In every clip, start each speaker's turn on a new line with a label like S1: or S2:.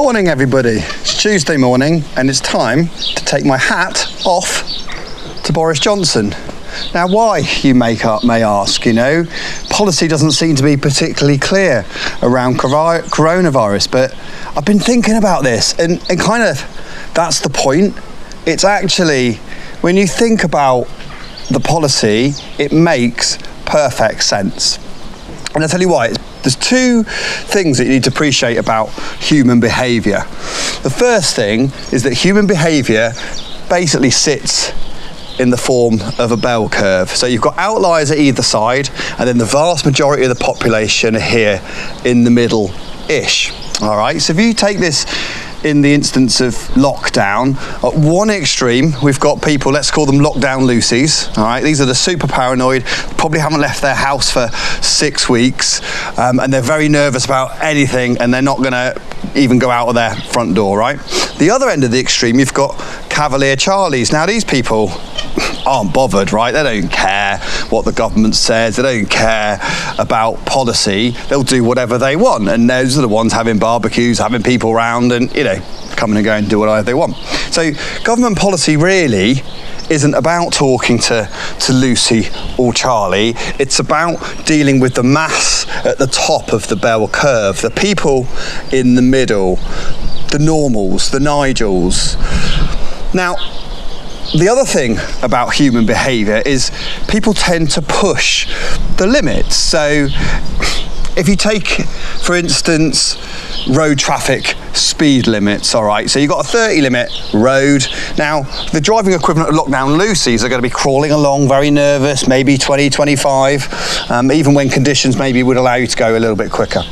S1: Morning everybody, it's Tuesday morning and it's time to take my hat off to Boris Johnson. Now why, you may ask, policy doesn't seem to be particularly clear around coronavirus, but I've been thinking about this and kind of that's the point. It's actually, when you think about the policy, it makes perfect sense. And I'll tell you why. There's two things that you need to appreciate about human behaviour. The first thing is that human behaviour basically sits in the form of a bell curve. So you've got outliers at either side, and then the vast majority of the population are here in the middle-ish. All right, so if you take this in the instance of lockdown, at one extreme we've got people, let's call them lockdown Lucies. All right, these are the super paranoid, probably haven't left their house for 6 weeks, and they're very nervous about anything, and they're not going to even go out of their front door. Right, the other end of the extreme, you've got Cavalier Charlies. Now these people aren't bothered, right? They don't care what the government says, they don't care about policy, they'll do whatever they want, and those are the ones having barbecues, having people around, and coming and going and do whatever they want. So government policy really isn't about talking to Lucy or Charlie, it's about dealing with the mass at the top of the bell curve, the people in the middle, the normals, the Nigels. Now, the other thing about human behaviour is people tend to push the limits. So if you take, for instance, road traffic speed limits, all right, so you've got a 30 limit road. Now, the driving equivalent of lockdown Lucies are going to be crawling along very nervous, maybe 20, 25, even when conditions maybe would allow you to go a little bit quicker.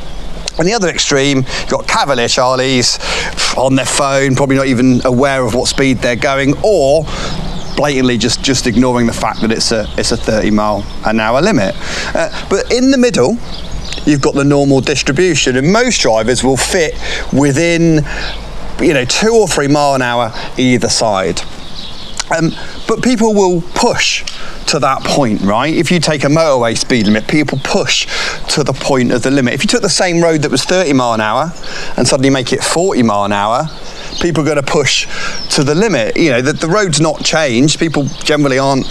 S1: On the other extreme, you've got Cavalier Charlies on their phone, probably not even aware of what speed they're going, or blatantly just ignoring the fact that it's a 30-mile-an-hour limit. But in the middle, you've got the normal distribution, and most drivers will fit within 2 or 3 mile an hour either side. But people will push to that point, right? If you take a motorway speed limit, people push to the point of the limit. If you took the same road that was 30 mile an hour and suddenly make it 40 mile an hour, people are going to push to the limit. The road's not changed. People generally aren't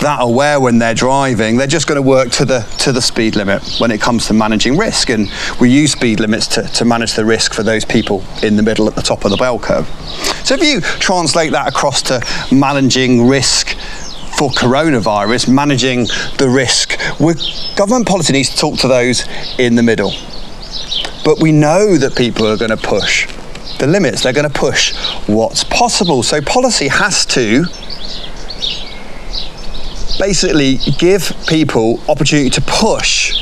S1: that aware when they're driving. They're just going to work to the speed limit when it comes to managing risk. And we use speed limits to manage the risk for those people in the middle at the top of the bell curve. So if you translate that across to managing risk for coronavirus, managing the risk, government policy needs to talk to those in the middle. But we know that people are going to push the limits, they're going to push what's possible. So policy has to basically give people opportunity to push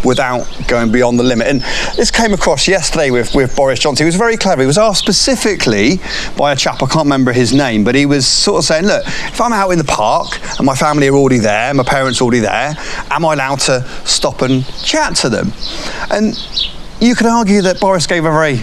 S1: without going beyond the limit. And this came across yesterday with Boris Johnson. He was very clever. He was asked specifically by a chap, I can't remember his name, but he was sort of saying, look, if I'm out in the park and my family are already there, my parents are already there, am I allowed to stop and chat to them? And you could argue that Boris gave a very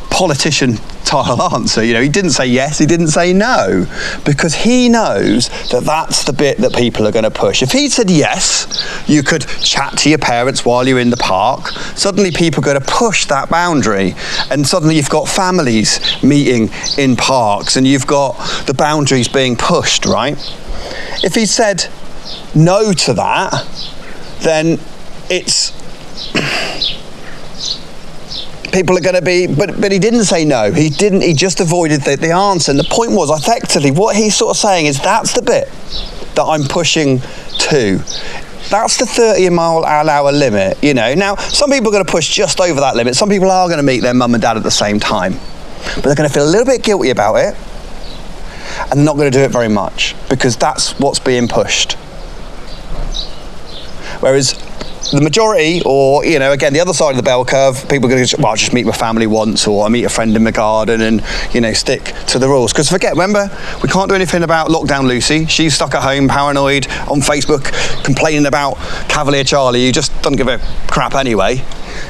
S1: politician style answer. He didn't say yes, he didn't say no, because he knows that that's the bit that people are going to push. If he said yes, you could chat to your parents while you're in the park, suddenly people are going to push that boundary, and suddenly you've got families meeting in parks and you've got the boundaries being pushed, right? If he said no to that, then it's people are going to be, but he didn't say no. He just avoided the answer. And the point was, effectively, what he's sort of saying is that's the bit that I'm pushing to. That's the 30 mile an hour limit, Now, some people are going to push just over that limit. Some people are going to meet their mum and dad at the same time. But they're going to feel a little bit guilty about it, and they're not going to do it very much, because that's what's being pushed. Whereas the majority, or again, the other side of the bell curve, people are going to I'll just meet my family once, or I meet a friend in my garden, and stick to the rules. Because remember, we can't do anything about lockdown Lucy. She's stuck at home, paranoid, on Facebook, complaining about Cavalier Charlie, who just doesn't give a crap anyway.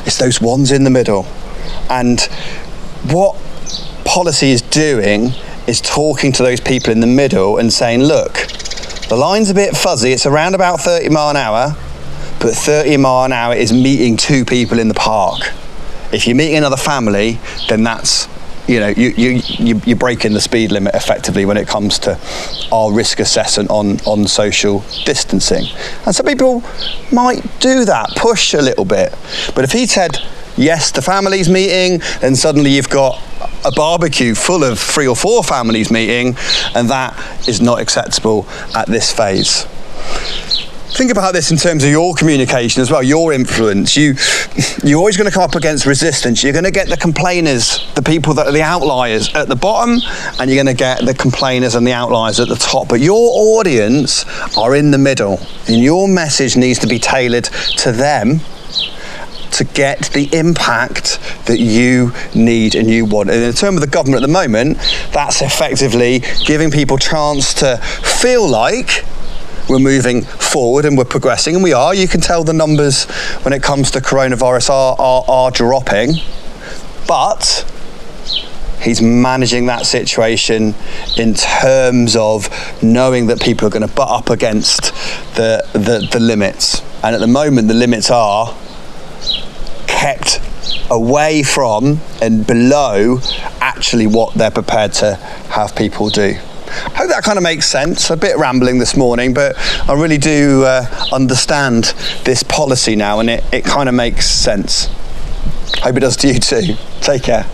S1: It's those ones in the middle. And what policy is doing is talking to those people in the middle and saying, look, the line's a bit fuzzy, it's around about 30 mile an hour, but 30 mile an hour is meeting 2 people in the park. If you're meeting another family, then that's, you're breaking the speed limit effectively when it comes to our risk assessment on social distancing. And some people might do that, push a little bit. But if he said, yes, the family's meeting, then suddenly you've got a barbecue full of 3 or 4 families meeting, and that is not acceptable at this phase. Think about this in terms of your communication as well, your influence. You're always going to come up against resistance. You're going to get the complainers, the people that are the outliers at the bottom, and you're going to get the complainers and the outliers at the top. But your audience are in the middle, and your message needs to be tailored to them to get the impact that you need and you want. And in terms of the government at the moment, that's effectively giving people chance to feel like we're moving forward and we're progressing, and we are. You can tell the numbers when it comes to coronavirus are dropping, but he's managing that situation in terms of knowing that people are going to butt up against the limits. And at the moment, the limits are kept away from and below actually what they're prepared to have people do. I hope that kind of makes sense. A bit rambling this morning, but I really do understand this policy now, and it kind of makes sense. Hope it does to you too. Take care.